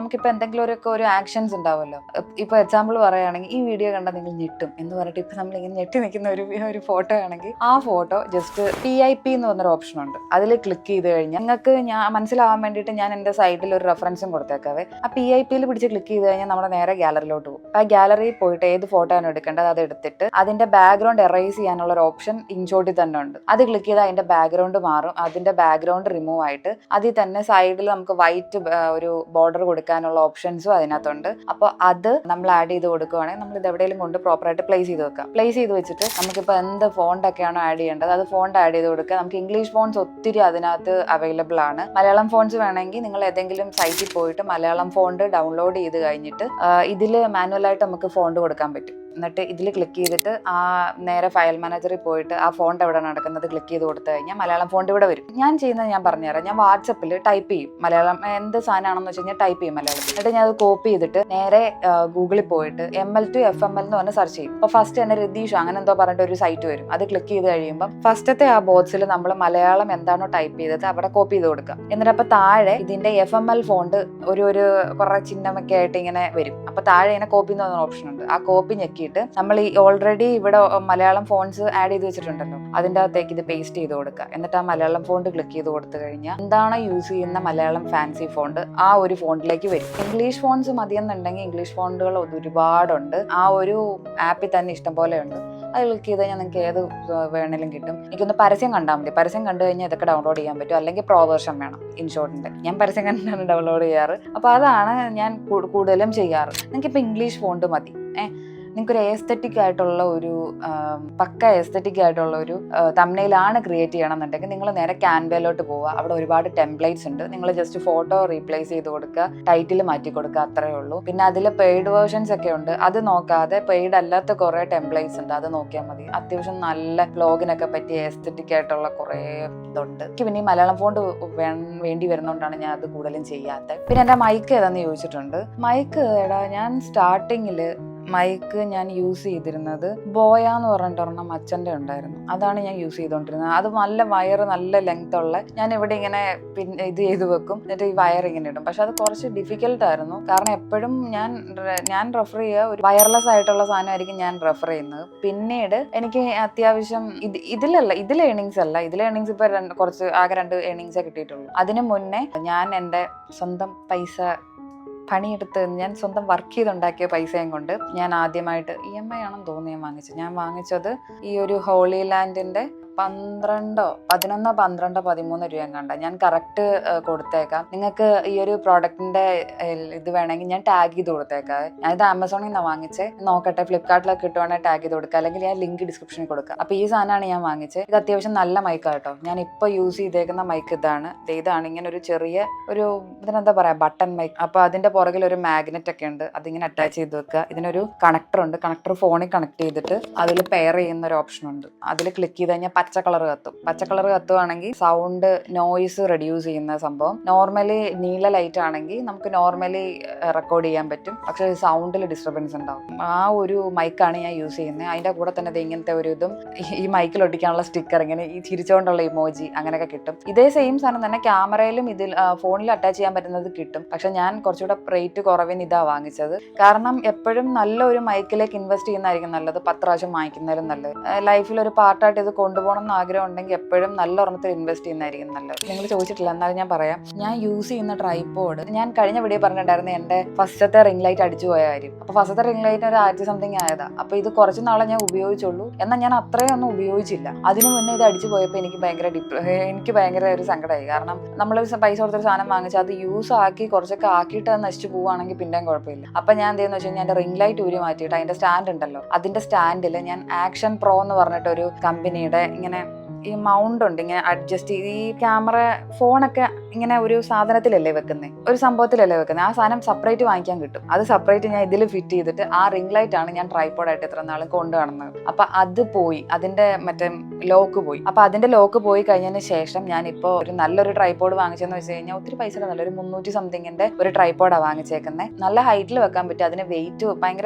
നമുക്കിപ്പോൾ എന്തെങ്കിലും ഒരു ആക്ഷൻസ് ഉണ്ടാവുമല്ലോ. ഇപ്പോൾ എക്സാമ്പിൾ പറയുകയാണെങ്കിൽ ഈ വീഡിയോ കണ്ടാൽ നിങ്ങൾ ഞെട്ടും എന്ന് പറഞ്ഞിട്ട് ഇപ്പം നമ്മളിങ്ങനെ ഞെട്ടി നിൽക്കുന്ന ഒരു ഫോട്ടോ ആണെങ്കിൽ ആ ഫോട്ടോ ജസ്റ്റ് PIP എന്ന് പറഞ്ഞൊരു ഓപ്ഷൻ ഉണ്ട്. അതിൽ ക്ലിക്ക് ചെയ്ത് കഴിഞ്ഞാൽ നിങ്ങൾക്ക് ഞാൻ മനസ്സിലാവാൻ വേണ്ടിയിട്ട് ഞാൻ എൻ്റെ സൈഡിൽ ഒരു റെഫറൻസും കൊടുത്തേക്കാവേ. ആ PIPയിൽ പിടിച്ച് ക്ലിക്ക് ചെയ്ത് കഴിഞ്ഞാൽ നമ്മുടെ നേരെ ഗാലറിയിലോട്ട് പോകും. ആ ഗാലറിയിൽ പോയിട്ട് ഏത് ഫോട്ടോ ആണ് എടുക്കേണ്ടത് അത് എടുത്തിട്ട് അതിൻ്റെ ബാക്ക്ഗ്രൗണ്ട് എറേസ് ചെയ്യാനുള്ള ഒരു ഓപ്ഷൻ ഇൻഷോട്ടിൽ തന്നെ ഉണ്ട്. അത് ക്ലിക്ക് ചെയ്താൽ അതിൻ്റെ ബാക്ക്ഗ്രൗണ്ട് മാറും. അതിൻ്റെ ബാക്ക്ഗ്രൗണ്ട് റിമൂവ് ആയിട്ട് അതിൽ തന്നെ സൈഡിൽ നമുക്ക് വൈറ്റ് ഒരു ബോർഡർ കൊടുക്കാനുള്ള ഓപ്ഷൻസും അതിനകത്തുണ്ട്. അപ്പോൾ അത് നമ്മൾ ആഡ് ചെയ്ത് കൊടുക്കുകയാണെങ്കിൽ നമ്മൾ ഇത് എവിടെയെങ്കിലും കൊണ്ട് പ്രോപ്പറായിട്ട് പ്ലേസ് ചെയ്ത് വെക്കാം. പ്ലേസ് ചെയ്ത് വെച്ചിട്ട് നമുക്കിപ്പോൾ എന്ത് ഫോണ്ടൊക്കെയാണോ ആഡ് ചെയ്യേണ്ടത് അത് ഫോണ്ട് ആഡ് ചെയ്ത് കൊടുക്കുക. നമുക്ക് ഇംഗ്ലീഷ് ഫോൺസ് ഒത്തിരി അതിനകത്ത് അവൈലബിൾ ആണ്. മലയാളം ഫോൺസ് വേണമെങ്കിൽ നിങ്ങൾ ഏതെങ്കിലും സൈറ്റിൽ പോയിട്ട് മലയാളം ഫോണ്ട് ഡൗൺലോഡ് ചെയ്ത് കഴിഞ്ഞിട്ട് ഇതിൽ മാനുവലായിട്ട് നമുക്ക് ഫോണ്ട് കൊടുക്കാൻ പറ്റും. എന്നിട്ട് ഇതിൽ ക്ലിക്ക് ചെയ്തിട്ട് ആ നേരെ ഫയൽ മാനേജറിൽ പോയിട്ട് ആ ഫോണ്ട് എവിടെ നടക്കുന്നത് ക്ലിക്ക് ചെയ്ത് കൊടുത്തു കഴിഞ്ഞാൽ മലയാളം ഫോണ്ട് ഇവിടെ വരും. ഞാൻ ചെയ്യുന്നത് ഞാൻ പറഞ്ഞുതരാം. ഞാൻ വാട്സപ്പിൽ ടൈപ്പ് ചെയ്യും മലയാളം, എന്ത് സാധനമാണെന്ന് വെച്ച് കഴിഞ്ഞാൽ ടൈപ്പ് ചെയ്യും മലയാളത്തിൽ. എന്നിട്ട് ഞാൻ അത് കോപ്പി ചെയ്തിട്ട് നേരെ ഗൂഗിളിൽ പോയിട്ട് ML to FML എന്ന് പറഞ്ഞ് സെർച്ച് ചെയ്യും. അപ്പോൾ ഫസ്റ്റ് തന്നെ രതീഷ് അങ്ങനെ എന്തോ പറഞ്ഞിട്ട് ഒരു സൈറ്റ് വരും. അത് ക്ലിക്ക് ചെയ്ത് കഴിയുമ്പോൾ ഫസ്റ്റത്തെ ആ ബോക്സിൽ നമ്മൾ മലയാളം എന്താണോ ടൈപ്പ് ചെയ്തത് അവിടെ കോപ്പി ചെയ്ത് കൊടുക്കുക. എന്നിട്ട് അപ്പോൾ താഴെ ഇതിന്റെ FML ഫോണ്ട് ഒരു കുറേ ചിഹ്നമൊക്കെ ആയിട്ട് ഇങ്ങനെ വരും. അപ്പോൾ താഴെ ഇങ്ങനെ കോപ്പി എന്ന് പറഞ്ഞ ഓപ്ഷൻ ഉണ്ട്. ആ കോപ്പി ഞെക്കിയിട്ട് നമ്മൾ ഈ ഓൾറെഡി ഇവിടെ മലയാളം ഫോൺസ് ആഡ് ചെയ്ത് വെച്ചിട്ടുണ്ടല്ലോ അതിൻ്റെ അകത്തേക്ക് ഇത് പേസ്റ്റ് ചെയ്ത് കൊടുക്കുക. എന്നിട്ട് ആ മലയാളം ഫോണ്ട് ക്ലിക്ക് ചെയ്ത് കൊടുത്തു കഴിഞ്ഞാൽ എന്താണ് യൂസ് ചെയ്യുന്ന മലയാളം ഫാൻസി ഫോണ്ട് ആ ഒരു ഫോണ്ടിലേക്ക് വരും. ഇംഗ്ലീഷ് ഫോൺസ് മതിയെന്നുണ്ടെങ്കിൽ ഇംഗ്ലീഷ് ഫോണ്ടുകൾ ഒരുപാടുണ്ട്. ആ ഒരു ആപ്പിൽ തന്നെ ഇഷ്ടം പോലെ ഉണ്ട്. അത് ക്ലിക്ക് ചെയ്ത് കഴിഞ്ഞാൽ നിങ്ങൾക്ക് ഏത് വേണേലും കിട്ടും. എനിക്കൊന്ന് പരസ്യം കണ്ടാൽ മതി. പരസ്യം കണ്ടു കഴിഞ്ഞാൽ ഇതൊക്കെ ഡൗൺലോഡ് ചെയ്യാൻ പറ്റും. അല്ലെങ്കിൽ പ്രോ വേർഷൻ വേണം ഇൻഷോർട്ടിൻ്റെ. ഞാൻ പരസ്യം കണ്ടാണ് ഡൗൺലോഡ് ചെയ്യാറ്. അപ്പോൾ അതാണ് ഞാൻ കൂടുതലും ചെയ്യാറ്. നിങ്ങൾക്കിപ്പോൾ ഇംഗ്ലീഷ് ഫോണ്ട് മതി. നിങ്ങൾക്കൊരു എസ്തെറ്റിക് ആയിട്ടുള്ള ഒരു പക്ക എസ്തെറ്റിക് ആയിട്ടുള്ള ഒരു തംബ്നെയിലാണ് ക്രിയേറ്റ് ചെയ്യണമെന്നുണ്ടെങ്കിൽ നിങ്ങൾ നേരെ ക്യാൻവയിലോട്ട് പോവുക. അവിടെ ഒരുപാട് ടെംപ്ലേറ്റ്സ് ഉണ്ട്. നിങ്ങൾ ജസ്റ്റ് ഫോട്ടോ റീപ്ലേസ് ചെയ്ത് കൊടുക്കുക, ടൈറ്റിൽ മാറ്റി കൊടുക്കുക, അത്രയേ ഉള്ളൂ. പിന്നെ അതിൽ പെയ്ഡ് വേർഷൻസ് ഒക്കെ ഉണ്ട്. അത് നോക്കാതെ പെയ്ഡ് അല്ലാത്ത കുറേ ടെംപ്ലേറ്റ്സ് ഉണ്ട്, അത് നോക്കിയാൽ മതി. അത്യാവശ്യം നല്ല വ്ലോഗിനൊക്കെ പറ്റിയ എസ്തെറ്റിക് ആയിട്ടുള്ള കുറേ ഇതുണ്ട്. എനിക്ക് പിന്നെ ഈ മലയാളം ഫോണ്ട് വേണ്ടി വരുന്നതുകൊണ്ടാണ് ഞാൻ അത് കൂടുതലും ചെയ്യാത്തത്. പിന്നെ എൻ്റെ മൈക്ക് ഏതാന്ന് ചോദിച്ചിട്ടുണ്ട്. മൈക്ക് ഞാൻ സ്റ്റാർട്ടിങ്ങിൽ മൈക്ക് ഞാൻ യൂസ് ചെയ്തിരുന്നത് ബോയ എന്ന് പറഞ്ഞിട്ടൊരെണ്ണം അച്ഛൻ്റെ ഉണ്ടായിരുന്നു. അതാണ് ഞാൻ യൂസ് ചെയ്തുകൊണ്ടിരുന്നത്. അത് നല്ല വയർ, നല്ല ലെങ്ത് ഉള്ള. ഞാൻ ഇവിടെ ഇങ്ങനെ ഇത് ചെയ്ത് വെക്കും, എന്നിട്ട് ഈ വയർ ഇങ്ങനെ ഇടും. പക്ഷെ അത് കുറച്ച് ഡിഫിക്കൽട്ട് ആയിരുന്നു. കാരണം എപ്പോഴും ഞാൻ റെഫർ ചെയ്യുക ഒരു വയർലെസ് ആയിട്ടുള്ള സാധനമായിരിക്കും ഞാൻ റെഫർ ചെയ്യുന്നത്. പിന്നീട് എനിക്ക് അത്യാവശ്യം ഇതിലെ ഏണിങ്സ് അല്ല, ഇതിലെ ഏണിങ്സ് ഇപ്പൊ ആകെ 2 ഏണിങ്സേ കിട്ടിയിട്ടുള്ളൂ. അതിന് മുന്നേ ഞാൻ എൻ്റെ സ്വന്തം പൈസ പണിയെടുത്ത് ഞാൻ സ്വന്തം വർക്ക് ചെയ്തുണ്ടാക്കിയ പൈസയും കൊണ്ട് ഞാൻ ആദ്യമായിട്ട് EMI ആണെന്ന് തോന്നി ഞാൻ വാങ്ങിച്ചത് ഈ ഒരു ഹോളി ലാൻഡിന്റെ 11, 13 രൂപ കണ്ട. ഞാൻ കറക്റ്റ് കൊടുത്തേക്കാം. നിങ്ങൾക്ക് ഈ ഒരു പ്രോഡക്റ്റിന്റെ ഇത് വേണമെങ്കിൽ ഞാൻ ടാഗ് ചെയ്ത് കൊടുത്തേക്കാം. ഞാനിത് ആമസോണിൽ നിന്നാണ് വാങ്ങിച്ചത്. നോക്കട്ടെ, ഫ്ലിപ്കാർട്ടിലൊക്കെ കിട്ടുവാണെങ്കിൽ ടാഗ് ചെയ്ത് കൊടുക്കുക, അല്ലെങ്കിൽ ഞാൻ ലിങ്ക് ഡിസ്ക്രിപ്ഷനിൽ കൊടുക്കുക. അപ്പോൾ ഈ സാധനമാണ് ഞാൻ വാങ്ങിച്ചത്. ഇത് അത്യാവശ്യം നല്ല മൈക്കാണ് കേട്ടോ. ഞാൻ ഇപ്പോൾ യൂസ് ചെയ്തേക്കുന്ന മൈക്ക് ഇതാണ്. ഇങ്ങനെ ഒരു ചെറിയ ഇതിനെന്താ പറയാ, ബട്ടൺ മൈക്ക്. അപ്പോൾ അതിന്റെ പുറകിൽ ഒരു മാഗ്നറ്റ് ഒക്കെ ഉണ്ട്, അതിങ്ങനെ അറ്റാച്ച് ചെയ്ത് വെക്കുക. ഇതിനൊരു കണക്ടർ ഉണ്ട്. കണക്ടർ ഫോണിൽ കണക്ട് ചെയ്തിട്ട് അതിൽ പെയർ ചെയ്യുന്ന ഒരു ഓപ്ഷൻ ഉണ്ട്. അതിൽ ക്ലിക്ക് ചെയ്ത് കഴിഞ്ഞാൽ പച്ച കളർ കത്തുവാണെങ്കിൽ സൗണ്ട് നോയിസ് റെഡ്യൂസ് ചെയ്യുന്ന സംഭവം. നോർമലി നീല ലൈറ്റ് ആണെങ്കിൽ നമുക്ക് നോർമലി റെക്കോർഡ് ചെയ്യാൻ പറ്റും, പക്ഷെ സൗണ്ടിൽ ഡിസ്റ്റർബൻസ് ഉണ്ടാവും. ആ ഒരു മൈക്കാണ് ഞാൻ യൂസ് ചെയ്യുന്നത്. അതിന്റെ കൂടെ തന്നെ ഇങ്ങനത്തെ ഒരു ഇതും ഈ മൈക്കിൽ ഒട്ടിക്കാനുള്ള സ്റ്റിക്കർ, ഇങ്ങനെ ഈ ചിരിച്ചുകൊണ്ടുള്ള ഇമോജി അങ്ങനെയൊക്കെ കിട്ടും. ഇതേ സെയിം സാധനം തന്നെ ക്യാമറയിലും ഫോണിൽ അറ്റാച്ച് ചെയ്യാൻ പറ്റുന്നത് കിട്ടും. പക്ഷെ ഞാൻ കുറച്ചുകൂടെ റേറ്റ് കുറവിന് ഇതാ വാങ്ങിച്ചത്. കാരണം എപ്പോഴും നല്ലൊരു മൈക്കിലേക്ക് ഇൻവെസ്റ്റ് ചെയ്യുന്നതായിരിക്കും നല്ലത്, 10 പ്രാവശ്യം വാങ്ങിക്കുന്നതിലും നല്ലത്. ലൈഫിൽ ഒരു പാർട്ടായിട്ട് ഇത് കൊണ്ടുപോകണം എന്ന് ആഗ്രഹം ഉണ്ടെങ്കിൽ എപ്പോഴും നല്ല ഒരെണ്ണത്തിൽ ഇൻവെസ്റ്റ് ചെയ്യുന്നതായിരിക്കും നല്ലത്. നിങ്ങൾ ചോദിച്ചിട്ടില്ല, എന്നാലും ഞാൻ പറയാം. ഞാൻ യൂസ് ചെയ്യുന്ന ട്രൈപോഡ്, ഞാൻ കഴിഞ്ഞ വീഡിയോ പറഞ്ഞിട്ടുണ്ടായിരുന്നു എൻ്റെ ഫസ്റ്റത്തെ റിംഗ് ലൈറ്റ് അടിച്ചു പോയ കാര്യം. അപ്പോൾ ഫസ്റ്റത്തെ റിംഗ് ലൈറ്റ് ഒരു 1000 സംതിങ് ആയതാ. അപ്പോൾ ഇത് കുറച്ച് നാളെ ഞാൻ ഉപയോഗിച്ചുള്ളൂ. എന്നാൽ ഞാൻ അത്രയും ഒന്നും ഉപയോഗിച്ചില്ല. അതിനു മുന്നേ ഇത് അടിച്ചു പോയപ്പോൾ എനിക്ക് ഭയങ്കര ഒരു സങ്കടമായി. കാരണം നമ്മൾ പൈസ കൊടുത്തൊരു സാധനം വാങ്ങിച്ചാൽ അത് യൂസ് ആക്കി കുറച്ചൊക്കെ ആക്കിയിട്ട് അത് നശിച്ചു പോവുകയാണെങ്കിൽ പിന്നെയും കുഴപ്പമില്ല. അപ്പം ഞാൻ എന്തെന്ന് വെച്ച് കഴിഞ്ഞാൽ എൻ്റെ റിംഗ് ലൈറ്റ് ഊരി മാറ്റിയിട്ട് അതിൻ്റെ സ്റ്റാൻഡ് ഉണ്ടല്ലോ, അതിൻ്റെ സ്റ്റാൻഡിൽ ഞാൻ ആക്ഷൻ പ്രോ എന്ന് പറഞ്ഞിട്ടൊരു കമ്പനിയുടെ ഇങ്ങനെ ഈ മൗണ്ട് ഉണ്ട്, ഇങ്ങനെ അഡ്ജസ്റ്റ് ചെയ്ത് ഈ ക്യാമറ ഫോണൊക്കെ ഇങ്ങനെ ഒരു സാധനത്തിലല്ലേ വെക്കുന്നത്, ഒരു സംഭവത്തിലല്ലേ വെക്കുന്നത്. ആ സാധനം സെപ്പറേറ്റ് വാങ്ങിക്കാൻ കിട്ടും. അത് സെപ്പറേറ്റ് ഞാൻ ഇതിൽ ഫിറ്റ് ചെയ്തിട്ട് ആ റിംഗ് ലൈറ്റ് ആണ് ഞാൻ ട്രൈപോഡായിട്ട് ഇത്ര നാളും കൊണ്ടു കാണുന്നത്. അപ്പൊ അത് പോയി, അതിന്റെ മറ്റേ ലോക്ക് പോയി. അപ്പൊ അതിന്റെ ലോക്ക് പോയി കഴിഞ്ഞതിന് ശേഷം ഞാനിപ്പോൾ ഒരു നല്ലൊരു ട്രൈപോഡ് വാങ്ങിച്ചെന്ന് വെച്ച് കഴിഞ്ഞാൽ ഒത്തിരി പൈസ നല്ലൊരു 300 സംതിങ്ങിന്റെ ഒരു ട്രൈപോഡാണ് വാങ്ങിച്ചേക്കുന്നത്. നല്ല ഹൈറ്റിൽ വെക്കാൻ പറ്റും. അതിന്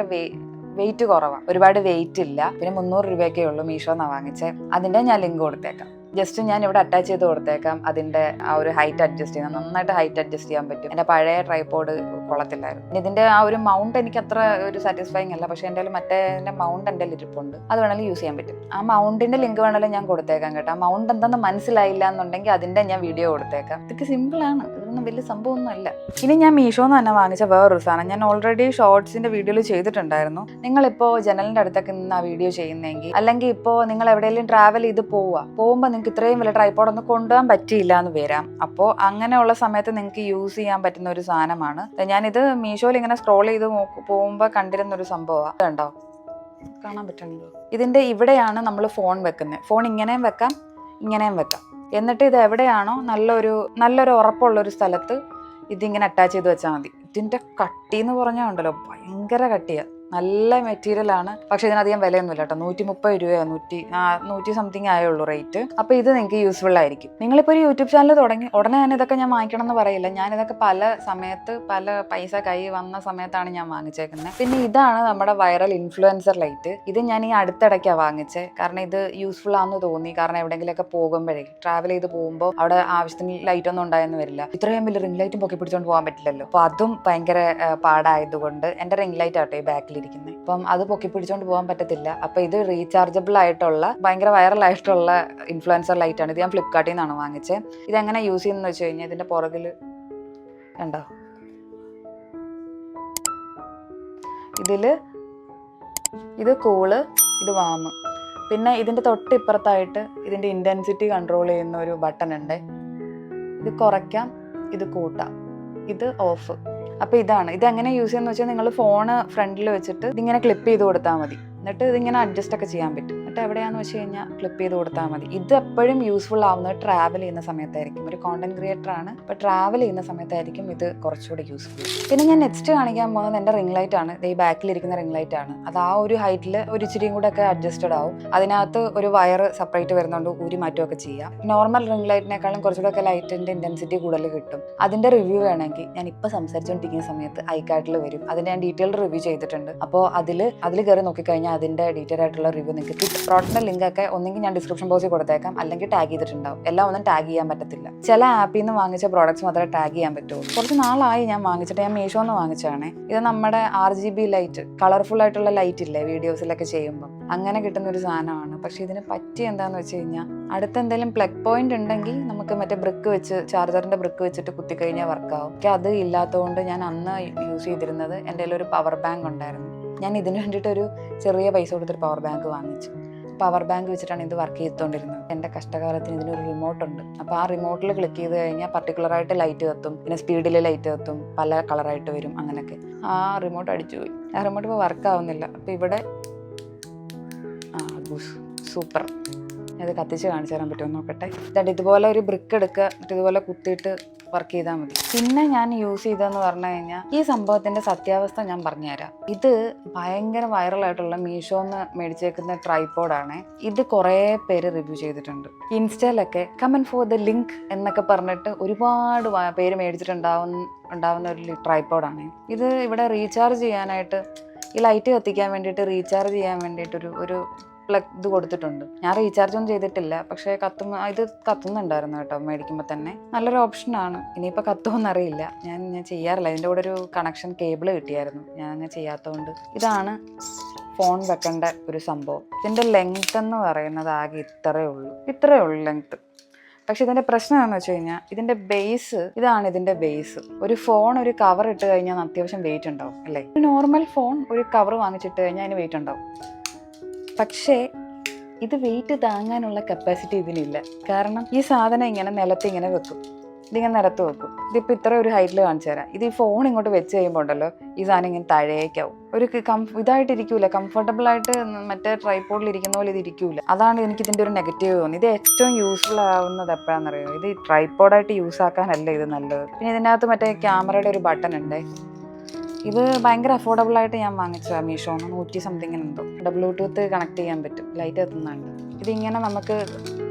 വെയിറ്റ് കുറവാണ്, ഒരുപാട് വെയിറ്റ് ഇല്ല. പിന്നെ 300 രൂപയൊക്കെ ഉള്ളൂ. മീഷോന്നാണ് വാങ്ങിച്ചത്. അതിന്റെ ഞാൻ ലിങ്ക് കൊടുത്തേക്കാം. ജസ്റ്റ് ഞാൻ ഇവിടെ അറ്റാച്ച് ചെയ്ത് കൊടുത്തേക്കാം. അതിന്റെ ആ ഒരു ഹൈറ്റ് അഡ്ജസ്റ്റ് ചെയ്യാൻ, നന്നായിട്ട് ഹൈറ്റ് അഡ്ജസ്റ്റ് ചെയ്യാൻ പറ്റും. എൻ്റെ പഴയ ട്രൈപോഡ് കൊള്ളത്തില്ലായിരുന്നു. ഇതിന്റെ ആ ഒരു മൗണ്ട് എനിക്ക് അത്ര ഒരു സാറ്റിസ്ഫൈങ് അല്ല, പക്ഷെ എൻ്റെ മറ്റേ മൗണ്ട് എൻ്റെ ഇരിപ്പുണ്ട്, അത് വേണമെങ്കിൽ യൂസ് ചെയ്യാൻ പറ്റും. ആ മൗണ്ടിന്റെ ലിങ്ക് വേണമെങ്കിലും ഞാൻ കൊടുത്തേക്കാം കേട്ടോ. ആ മൗണ്ട് എന്താണെന്ന് മനസ്സിലായില്ല എന്നുണ്ടെങ്കിൽ അതിന്റെ ഞാൻ വീഡിയോ കൊടുത്തേക്കാം. ഇതൊക്കെ സിമ്പിളാണ്, ഇതൊന്നും വലിയ സംഭവമൊന്നും അല്ല. ഇനി ഞാൻ മീഷോന്ന് തന്നെ വാങ്ങിച്ച വേറൊരു സാധനം ഞാൻ ഓൾറെഡി ഷോർട്സിന്റെ വീഡിയോയിൽ ചെയ്തിട്ടുണ്ടായിരുന്നു. നിങ്ങളിപ്പോൾ ജനലിന്റെ അടുത്തൊക്കെ നിന്ന് ആ വീഡിയോ ചെയ്യുന്നെങ്കിൽ, അല്ലെങ്കിൽ ഇപ്പോൾ നിങ്ങൾ എവിടെയെങ്കിലും ട്രാവൽ ചെയ്ത് പോകുമ്പോൾ നിങ്ങൾക്ക് ഇത്രയും വലിയ ട്രൈപോഡ് ഒന്നും കൊണ്ടുപോകാൻ പറ്റിയില്ല എന്ന് വരാം. അപ്പോൾ അങ്ങനെയുള്ള സമയത്ത് നിങ്ങൾക്ക് യൂസ് ചെയ്യാൻ പറ്റുന്ന ഒരു സാധനമാണ്. ഞാനിത് മീഷോയിൽ ഇങ്ങനെ സ്ക്രോൾ ചെയ്ത് പോകുമ്പോൾ കണ്ടിരുന്ന ഒരു സംഭവമാണ്. കണ്ടോ, കാണാൻ പറ്റുന്നുണ്ടോ? ഇതിന്റെ ഇവിടെയാണ് നമ്മൾ ഫോൺ വെക്കുന്നത്. ഫോൺ ഇങ്ങനെയും വെക്കാം, ഇങ്ങനെയും വെക്കാം. എന്നിട്ട് ഇത് എവിടെയാണോ നല്ലൊരു ഉറപ്പുള്ളൊരു സ്ഥലത്ത് ഇതിങ്ങനെ അറ്റാച്ച് ചെയ്ത് വെച്ചാൽ മതി. ഇതിന്റെ കട്ടി എന്ന് പറഞ്ഞാൽ ഉണ്ടല്ലോ, ഭയങ്കര കട്ടിയാണ്. നല്ല മെറ്റീരിയലാണ്. പക്ഷെ ഇതിനധികം വിലയൊന്നുമില്ല കേട്ടോ. 130 രൂപയോ 100 സംതിങ് ആയുള്ളൂ റേറ്റ്. അപ്പോൾ ഇത് നിങ്ങൾക്ക് യൂസ്ഫുൾ ആയിരിക്കും. നിങ്ങളിപ്പോൾ ഒരു യൂട്യൂബ് ചാനൽ തുടങ്ങി ഉടനെ തന്നെ ഇതൊക്കെ ഞാൻ വാങ്ങിക്കണം എന്ന് പറയില്ല. ഞാനിതൊക്കെ പല പൈസ കൈ വന്ന സമയത്താണ് ഞാൻ വാങ്ങിച്ചേക്കുന്നത്. പിന്നെ ഇതാണ് നമ്മുടെ വൈറൽ ഇൻഫ്ലുവൻസർ ലൈറ്റ്. ഇത് ഞാൻ ഈ അടുത്തിടയ്ക്കാണ് വാങ്ങിച്ചത്. കാരണം ഇത് യൂസ്ഫുൾ ആണെന്ന് തോന്നി. കാരണം എവിടെയെങ്കിലുമൊക്കെ പോകുമ്പോഴേ, ട്രാവൽ ചെയ്ത് പോകുമ്പോൾ അവിടെ ആവശ്യത്തിന് ലൈറ്റ് ഒന്നും ഉണ്ടായെന്ന് വരില്ല. ഇത്രയും വലിയ റിംഗ് ലൈറ്റും പൊക്കി പിടിച്ചോണ്ട് പോകാൻ പറ്റില്ലല്ലോ. അപ്പോൾ അതും ഭയങ്കര പാടായതുകൊണ്ട് എൻ്റെ റിംഗ് ലൈറ്റ് ആട്ടോ ഈ ബാക്കിൽ. അപ്പം അത് പൊക്കി പിടിച്ചോണ്ട് പോകാൻ പറ്റത്തില്ല. അപ്പൊ ഇത് റീചാർജബിൾ ആയിട്ടുള്ള ഭയങ്കര വൈറൽ ആയിട്ടുള്ള ഇൻഫ്ലുവൻസർ ലൈറ്റ് ആണ്. ഇത് ഞാൻ ഫ്ലിപ്കാർട്ടിൽ നിന്നാണ് വാങ്ങിച്ചത്. ഇതെങ്ങനെ യൂസ് ചെയ്യുന്നത് വെച്ച് കഴിഞ്ഞാൽ ഇതിന്റെ പുറകിൽ കണ്ടോ, ഇത് കൂള്, ഇത് വാമ്. പിന്നെ ഇതിൻ്റെ തൊട്ടിപ്പുറത്തായിട്ട് ഇതിൻ്റെ ഇൻറ്റൻസിറ്റി കൺട്രോൾ ചെയ്യുന്ന ഒരു ബട്ടൺ ഉണ്ട്. ഇത് കുറയ്ക്കാം, ഇത് കൂട്ടാം, ഇത് ഓഫ്. അപ്പോൾ ഇതെങ്ങനെ യൂസ് ചെയ്യുന്നത് വെച്ചാൽ നിങ്ങൾ ഫോണ് ഫ്രണ്ടിൽ വെച്ചിട്ട് ഇതിങ്ങനെ ക്ലിപ്പ് ചെയ്ത് കൊടുത്താൽ മതി. എന്നിട്ട് ഇതിങ്ങനെ അഡ്ജസ്റ്റ് ഒക്കെ ചെയ്യാൻ പറ്റും. എന്നിട്ട് എവിടെയാണെന്ന് വെച്ച് കഴിഞ്ഞാൽ ക്ലിപ്പ് ചെയ്ത് കൊടുത്താൽ മതി. ഇത് എപ്പോഴും യൂസ്ഫുൾ ആവുന്നത് ട്രാവൽ ചെയ്യുന്ന സമയത്തായിരിക്കും. ഒരു കോണ്ടന്റ് ക്രിയേറ്റർ ആണ്, അപ്പോൾ ട്രാവൽ ചെയ്യുന്ന സമയത്തായിരിക്കും ഇത് കുറച്ചുകൂടി യൂസ്ഫുൾ. പിന്നെ ഞാൻ നെക്സ്റ്റ് കാണിക്കാൻ പോകുന്നത് എൻ്റെ റിംഗ് ലൈറ്റ് ആണ്. ഈ ബാക്കിലിരിക്കുന്ന റിംഗ് ലൈറ്റ് ആണ്. അത് ആ ഒരു ഹൈറ്റിൽ ഒരു ഇച്ചിരിയും കൂടെ ഒക്കെ അഡ്ജസ്റ്റഡ് ആവും. അതിനകത്ത് ഒരു വയർ സെപ്പറേറ്റ് വരുന്നതുകൊണ്ട് ഊരി മാറ്റുമൊക്കെ ചെയ്യാം. നോർമൽ റിംഗ് ലൈറ്റിനേക്കാളും കുറച്ചുകൂടെ ഒക്കെ ലൈറ്റിൻ്റെ ഇൻറ്റൻസിറ്റി കൂടുതൽ കിട്ടും. അതിൻ്റെ റിവ്യൂ വേണമെങ്കിൽ ഞാൻ ഇപ്പോൾ സംസാരിച്ചുകൊണ്ടിരിക്കുന്ന സമയത്ത് ഐകാർഡിൽ വരും. അതിന് ഞാൻ ഡീറ്റെയിൽഡ് റിവ്യൂ ചെയ്തിട്ടുണ്ട്. അപ്പോൾ അതിൽ കയറി നോക്കിക്കഴിഞ്ഞാൽ അതിൻ്റെ ഡീറ്റെയിൽ ആയിട്ടുള്ള റിവ്യൂ നിങ്ങൾക്ക് കിട്ടും. പ്രോഡക്റ്റിന്റെ ലിങ്ക് ഒക്കെ ഒന്നെങ്കിൽ ഞാൻ ഡിസ്ക്രിപ്ഷൻ ബോക്സിൽ കൊടുത്തേക്കാം, അല്ലെങ്കിൽ ടാഗ് ചെയ്തിട്ടുണ്ടാവും. എല്ലാം ഒന്നും ടാഗ് ചെയ്യാൻ പറ്റത്തില്ല. ചില ആപ്പിൽ നിന്ന് വാങ്ങിച്ച പ്രോഡക്റ്റ്സ് മാത്രമേ ടാഗ് ചെയ്യാൻ പറ്റുള്ളൂ. കുറച്ച് നാളായി ഞാൻ വാങ്ങിച്ചിട്ട്. ഞാൻ മീഷോന്ന് വാങ്ങിച്ചതാണ്. ഇത് നമ്മുടെ RGB ലൈറ്റ്, കളർഫുൾ ആയിട്ടുള്ള ലൈറ്റ് ഇല്ലേ വീഡിയോസിലൊക്കെ ചെയ്യുമ്പോൾ, അങ്ങനെ കിട്ടുന്ന ഒരു സാധനമാണ്. പക്ഷെ ഇതിന് പറ്റി എന്താണെന്ന് വെച്ച് കഴിഞ്ഞാൽ അടുത്ത എന്തെങ്കിലും പ്ലഗ് പോയിന്റ് ഉണ്ടെങ്കിൽ നമുക്ക് മറ്റേ ബ്രിക്ക് വെച്ച്, ചാർജറിന്റെ ബ്രിക്ക് വെച്ചിട്ട് കുത്തിക്കഴിഞ്ഞാൽ വർക്കാവും. എനിക്ക് അത് ഇല്ലാത്തതുകൊണ്ട് ഞാൻ അന്ന് യൂസ് ചെയ്തിരുന്നത് എൻ്റെ കയ്യിൽ ഒരു പവർ ബാങ്ക് ഉണ്ടായിരുന്നു. ഞാൻ ഇതിന് വേണ്ടിയിട്ട് ഒരു ചെറിയ പൈസ കൊടുത്തൊരു പവർ ബാങ്ക് വാങ്ങിച്ചു. പവർ ബാങ്ക് വെച്ചിട്ടാണ് ഇത് വർക്ക് ചെയ്തുകൊണ്ടിരുന്നത്. എൻ്റെ കഷ്ടകാലത്തിന് ഇതിനൊരു റിമോട്ട് ഉണ്ട്. അപ്പോൾ ആ റിമോട്ടിൽ ക്ലിക്ക് ചെയ്ത് കഴിഞ്ഞാൽ പർട്ടിക്കുലറായിട്ട് ലൈറ്റ് കത്തും, പിന്നെ സ്പീഡിൽ ലൈറ്റ് കത്തും, പല കളറായിട്ട് വരും. അങ്ങനെയൊക്കെ ആ റിമോട്ട് അടിച്ചു പോയി. ആ റിമോട്ട് ഇപ്പോൾ വർക്ക് ആവുന്നില്ല. അപ്പോൾ ഇവിടെ സൂപ്പർ. അത് കത്തിച്ച് കാണിച്ചു തരാൻ പറ്റുമോ നോക്കട്ടെ. ഇതാണ്ട് ഇതുപോലെ ഒരു ബ്രിക്ക് എടുക്കുക, ഇതുപോലെ കുത്തിയിട്ട് വർക്ക് ചെയ്താൽ മതി. പിന്നെ ഞാൻ യൂസ് ചെയ്തതെന്ന് പറഞ്ഞു കഴിഞ്ഞാൽ ഈ സംഭവത്തിന്റെ സത്യാവസ്ഥ ഞാൻ പറഞ്ഞുതരാം. ഇത് ഭയങ്കര വൈറലായിട്ടുള്ള മീഷോന്ന് മേടിച്ചേക്കുന്ന ട്രൈപോഡാണ്. ഇത് കുറേ പേര് റിവ്യൂ ചെയ്തിട്ടുണ്ട്. ഇൻസ്റ്റയിലൊക്കെ കമന്റ് ഫോർ ദ ലിങ്ക് എന്നൊക്കെ പറഞ്ഞിട്ട് ഒരുപാട് പേര് മേടിച്ചിട്ടുണ്ടാവുന്ന ഒരു ട്രൈപോഡാണ് ഇത്. ഇവിടെ റീചാർജ് ചെയ്യാനായിട്ട്, ഈ ലൈറ്റ് കത്തിക്കാൻ വേണ്ടിയിട്ട് റീചാർജ് ചെയ്യാൻ വേണ്ടിയിട്ടൊരു പ്ലഗ് ഇത് കൊടുത്തിട്ടുണ്ട്. ഞാൻ റീചാർജ് ഒന്നും ചെയ്തിട്ടില്ല, പക്ഷേ ഇത് കത്തുന്നുണ്ടായിരുന്നു കേട്ടോ മേടിക്കുമ്പോൾ തന്നെ. നല്ലൊരു ഓപ്ഷനാണ്. ഇനിയിപ്പോൾ കത്തുമെന്നറിയില്ല, ഞാൻ ചെയ്യാറില്ല. ഇതിൻ്റെ കൂടെ ഒരു കണക്ഷൻ കേബിൾ കിട്ടിയായിരുന്നു, ഞാൻ അങ്ങനെ ചെയ്യാത്തതുകൊണ്ട്. ഇതാണ് ഫോൺ വെക്കേണ്ട ഒരു സംഭവം. ഇതിൻ്റെ ലെങ്ത് എന്ന് പറയുന്നത് ആകെ ഇത്രയേ ഉള്ളൂ ലെങ്ത്. പക്ഷെ ഇതിൻ്റെ പ്രശ്നം എന്താണെന്ന് വെച്ച് കഴിഞ്ഞാൽ ഇതിൻ്റെ ബേസ്, ഇതാണ് ഇതിൻ്റെ ബേസ്. ഒരു ഫോൺ ഒരു കവർ ഇട്ട് കഴിഞ്ഞാൽ അത്യാവശ്യം വെയിറ്റ് ഉണ്ടാവും അല്ലേ? ഒരു നോർമൽ ഫോൺ ഒരു കവർ വാങ്ങിച്ചിട്ട് കഴിഞ്ഞാൽ അതിന് വെയിറ്റ് ഉണ്ടാവും. പക്ഷേ ഇത് വെയിറ്റ് താങ്ങാനുള്ള കപ്പാസിറ്റി ഇതിനില്ല. കാരണം ഈ സാധനം ഇങ്ങനെ നിലത്ത് ഇങ്ങനെ വെക്കും, ഇതിങ്ങനെ നിലത്ത് വെക്കും. ഇതിപ്പോൾ ഇത്ര ഒരു ഹൈറ്റിൽ കാണിച്ചു തരാം. ഇത് ഈ ഫോൺ ഇങ്ങോട്ട് വെച്ച് കഴിയുമ്പോൾ ഉണ്ടല്ലോ, ഈ സാധനം ഇങ്ങനെ താഴേക്കാവും. ഒരു ഇതായിട്ടിരിക്കൂല, കംഫർട്ടബിൾ ആയിട്ട് മറ്റേ ട്രൈപോഡിൽ ഇരിക്കുന്ന പോലെ ഇത് ഇരിക്കൂല. അതാണ് എനിക്ക് ഇതിൻ്റെ ഒരു നെഗറ്റീവ് തോന്നി. ഇത് ഏറ്റവും യൂസ്ഫുൾ ആവുന്നത് എപ്പോഴാണെന്നറിയോ? ഇത് ട്രൈപോഡായിട്ട് യൂസ് ആക്കാനല്ല ഇത് നല്ലത്. പിന്നെ ഇതിനകത്ത് മറ്റേ ക്യാമറയുടെ ഒരു ബട്ടൺ ഉണ്ട്. ഇത് ഭയങ്കര അഫോർഡബിൾ ആയിട്ട് ഞാൻ വാങ്ങിച്ചതാണ് മീഷോന്ന്. 100 സംതിങ്ങിന് എന്തോ. ബ്ലൂടൂത്ത് കണക്ട് ചെയ്യാൻ പറ്റും, ലൈറ്റ് എത്തുന്നുണ്ട്. ഇതിങ്ങനെ നമുക്ക്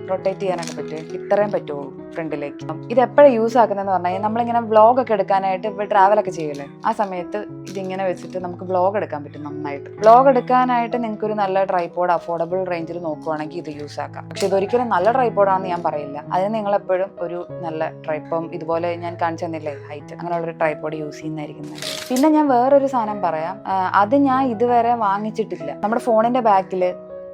റൊട്ടേറ്റ് ചെയ്യാനൊക്കെ പറ്റും. ഇത്രയും പറ്റുമോ ഫ്രണ്ടിലേക്ക്? ഇത് എപ്പോഴും യൂസ് ആക്കുന്നതെന്ന് പറഞ്ഞാൽ നമ്മളിങ്ങനെ വ്ളോഗ് ഒക്കെ എടുക്കാനായിട്ട് ഇപ്പോൾ ട്രാവലൊക്കെ ചെയ്യില്ലേ, ആ സമയത്ത് ഇതിങ്ങനെ വെച്ചിട്ട് നമുക്ക് വ്ളോഗ് എടുക്കാൻ പറ്റും നന്നായിട്ട്. വ്ളോഗ് എടുക്കാനായിട്ട് നിങ്ങൾക്കൊരു നല്ല ട്രൈപോഡ് അഫോർഡബിൾ റേഞ്ചിൽ നോക്കുവാണെങ്കിൽ ഇത് യൂസ് ആക്കാം. പക്ഷെ ഇതൊരിക്കലും നല്ല ട്രൈപോഡാണെന്ന് ഞാൻ പറയില്ല. അതിന് നിങ്ങളെപ്പോഴും ഒരു നല്ല ട്രൈപോഡ്, ഇതുപോലെ ഞാൻ കാണിച്ചു തന്നില്ലേ ഹൈറ്റ്, അങ്ങനെയുള്ളൊരു ട്രൈപോഡ് യൂസ് ചെയ്യുന്നതായിരിക്കും. പിന്നെ ഞാൻ വേറൊരു സാധനം പറയാം. അത് ഞാൻ ഇതുവരെ വാങ്ങിച്ചിട്ടില്ല. നമ്മുടെ ഫോണിന്റെ ബാക്കിൽ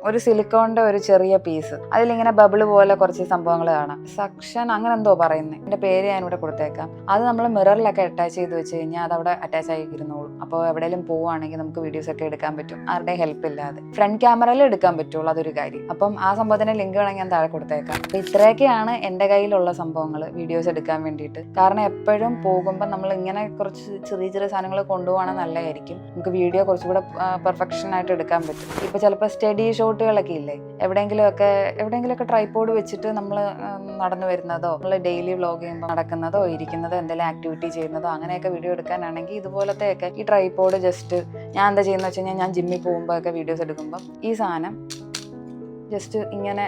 ഒരു സിലിക്കോണിന്റെ ഒരു ചെറിയ പീസ്, അതിലിങ്ങനെ ബബിള് പോലെ കുറച്ച് സംഭവങ്ങൾ കാണാം. സക്ഷൻ അങ്ങനെ എന്തോ പറയുന്നത്, എൻ്റെ പേര് ഞാൻ ഇവിടെ കൊടുത്തേക്കാം. അത് നമ്മൾ മിററിലൊക്കെ അറ്റാച്ച് ചെയ്ത് വെച്ച് കഴിഞ്ഞാൽ അത് അവിടെ അറ്റാച്ച് ആയി ഇരുന്നോളും. അപ്പോൾ എവിടെയെങ്കിലും പോവുകയാണെങ്കിൽ നമുക്ക് വീഡിയോസ് ഒക്കെ എടുക്കാൻ പറ്റും, ആരുടെയും ഹെൽപ്പ് ഇല്ലാതെ. ഫ്രണ്ട് ക്യാമറയിൽ എടുക്കാൻ പറ്റുള്ളൂ, അതൊരു കാര്യം. അപ്പം ആ സംഭവത്തിന്റെ ലിങ്ക് വേണമെങ്കിൽ ഞാൻ താഴെ കൊടുത്തേക്കാം. അപ്പം ഇത്രയൊക്കെയാണ് എൻ്റെ കയ്യിലുള്ള സംഭവങ്ങൾ വീഡിയോസ് എടുക്കാൻ വേണ്ടിയിട്ട്. കാരണം എപ്പോഴും പോകുമ്പോൾ നമ്മൾ ഇങ്ങനെ കുറച്ച് ചെറിയ ചെറിയ സാധനങ്ങൾ കൊണ്ടുപോകണം നല്ലതായിരിക്കും. നമുക്ക് വീഡിയോ കുറച്ചുകൂടെ പെർഫെക്ഷൻ ആയിട്ട് എടുക്കാൻ പറ്റും. ഇപ്പൊ ചിലപ്പോൾ സ്റ്റഡി ഷോട്ടുകളൊക്കെ ഇല്ലേ, എവിടെയെങ്കിലുമൊക്കെ ട്രൈപോഡ് വെച്ചിട്ട് നമ്മൾ നടന്നു വരുന്നതോ, നമ്മൾ ഡെയിലി വ്ളോഗ് ചെയ്യുമ്പോൾ നടക്കുന്നതോ ഇരിക്കുന്നതോ എന്തെങ്കിലും ആക്ടിവിറ്റി ചെയ്യുന്നതോ അങ്ങനെയൊക്കെ വീഡിയോ എടുക്കാനാണെങ്കിൽ ഇതുപോലത്തെയൊക്കെ ഈ ട്രൈപോഡ് ജസ്റ്റ് ഞാൻ എന്താ ചെയ്യുന്നത് വെച്ച് കഴിഞ്ഞാൽ, ഞാൻ ജിമ്മിൽ പോകുമ്പോൾ ഒക്കെ വീഡിയോസ് എടുക്കുമ്പോൾ ഈ സാധനം ജസ്റ്റ് ഇങ്ങനെ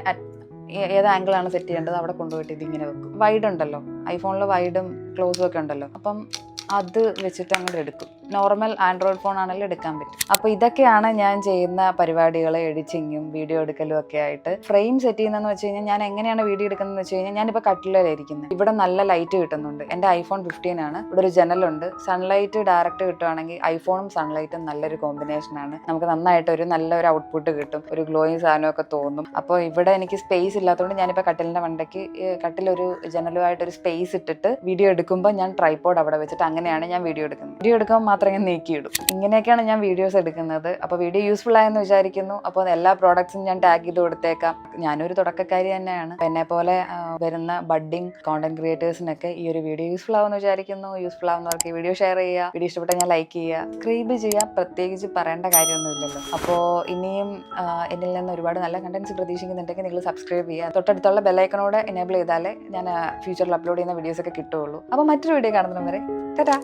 ഏത് ആംഗിളാണ് സെറ്റ് ചെയ്യേണ്ടത് അവിടെ കൊണ്ടുപോയിട്ട് ഇതിങ്ങനെ വെക്കും. വൈഡ് ഉണ്ടല്ലോ, ഐഫോണിൽ വൈഡും ക്ലോസും ഒക്കെ ഉണ്ടല്ലോ, അപ്പം അത് വെച്ചിട്ട് അങ്ങോട്ട് എടുക്കും. നോർമൽ ആൻഡ്രോയിഡ് ഫോൺ ആണെങ്കിലും എടുക്കാൻ പറ്റും. അപ്പോൾ ഇതൊക്കെയാണ് ഞാൻ ചെയ്യുന്ന പരിപാടികൾ, എഡിറ്റിങ്ങും വീഡിയോ എടുക്കലും ഒക്കെ ആയിട്ട്. ഫ്രെയിം സെറ്റ് ചെയ്യുന്നതെന്ന് വെച്ച് കഴിഞ്ഞാൽ ഞാൻ എങ്ങനെയാണ് വീഡിയോ എടുക്കുന്നതെന്ന് വെച്ച് കഴിഞ്ഞാൽ, ഞാനിപ്പോൾ കട്ടിലായിരിക്കുന്നത്. ഇവിടെ നല്ല ലൈറ്റ് കിട്ടുന്നുണ്ട്. എൻ്റെ ഐഫോൺ 15 ആണ്. ഇവിടെ ഒരു ജനലുണ്ട്. സൺലൈറ്റ് ഡയറക്റ്റ് കിട്ടുവാണെങ്കിൽ ഐഫോണും സൺലൈറ്റും നല്ലൊരു കോമ്പിനേഷനാണ്. നമുക്ക് നന്നായിട്ട് ഒരു നല്ലൊരു ഔട്ട്പുട്ട് കിട്ടും, ഒരു ഗ്ലോയിങ് സാധനമൊക്കെ തോന്നും. അപ്പോൾ ഇവിടെ എനിക്ക് സ്പേസ് ഇല്ലാത്തതുകൊണ്ട് ഞാനിപ്പോൾ കട്ടിലിൻ്റെ മണ്ടയ്ക്ക് കട്ടിലൊരു ജനലുമായിട്ടൊരു സ്പേസ് ഇട്ടിട്ട് വീഡിയോ എടുക്കുമ്പോൾ ഞാൻ ട്രൈപോഡ് അവിടെ വെച്ചിട്ട് അങ്ങനെയാണ് ഞാൻ വീഡിയോ എടുക്കുന്നത്. വീഡിയോ എടുക്കുമ്പോൾ മാത്രം ഞാൻ നീക്കിയിടും. ഇങ്ങനെയൊക്കെയാണ് ഞാൻ വീഡിയോസ് എടുക്കുന്നത്. അപ്പോൾ വീഡിയോ യൂസ്ഫുൾ ആയെന്ന് വിചാരിക്കുന്നു. അപ്പോൾ എല്ലാ പ്രോഡക്ട്സും ഞാൻ ടാഗ് ചെയ്ത് കൊടുത്തേക്കാം. ഞാനൊരു തുടക്കക്കാരി തന്നെയാണ്. എന്നെ പോലെ വരുന്ന ബഡ്ഡിങ് കോണ്ടന്റ് ക്രിയേറ്റേഴ്സിനൊക്കെ ഈ ഒരു വീഡിയോ യൂസ്ഫുൾ ആവുമെന്ന് വിചാരിക്കുന്നു. യൂസ്ഫുൾ ആവുന്നവർക്ക് ഈ വീഡിയോ ഷെയർ ചെയ്യുക, വീഡിയോ ഇഷ്ടപ്പെട്ടാൽ ഞാൻ ലൈക്ക് ചെയ്യുക, സബ്സ്ക്രൈബ് ചെയ്യുക. പ്രത്യേകിച്ച് പറയേണ്ട കാര്യമൊന്നുമില്ലല്ലോ. അപ്പോൾ ഇനിയും എന്നിൽ നിന്ന് ഒരുപാട് നല്ല കണ്ടന്റ്സ് പ്രതീക്ഷിക്കുന്നുണ്ടെങ്കിൽ നിങ്ങൾ സബ്സ്ക്രൈബ് ചെയ്യുക. തൊട്ടടുത്തുള്ള ബെല്ലൈക്കനോട് എനേബിൾ ചെയ്താലേ ഞാൻ ഫ്യൂച്ചറിൽ അപ്ലോഡ് ചെയ്യുന്ന വീഡിയോസ് ഒക്കെ കിട്ടുകയുള്ളൂ. അപ്പോൾ മറ്റൊരു വീഡിയോ കാണുന്നവരെ ടാറ്റാ.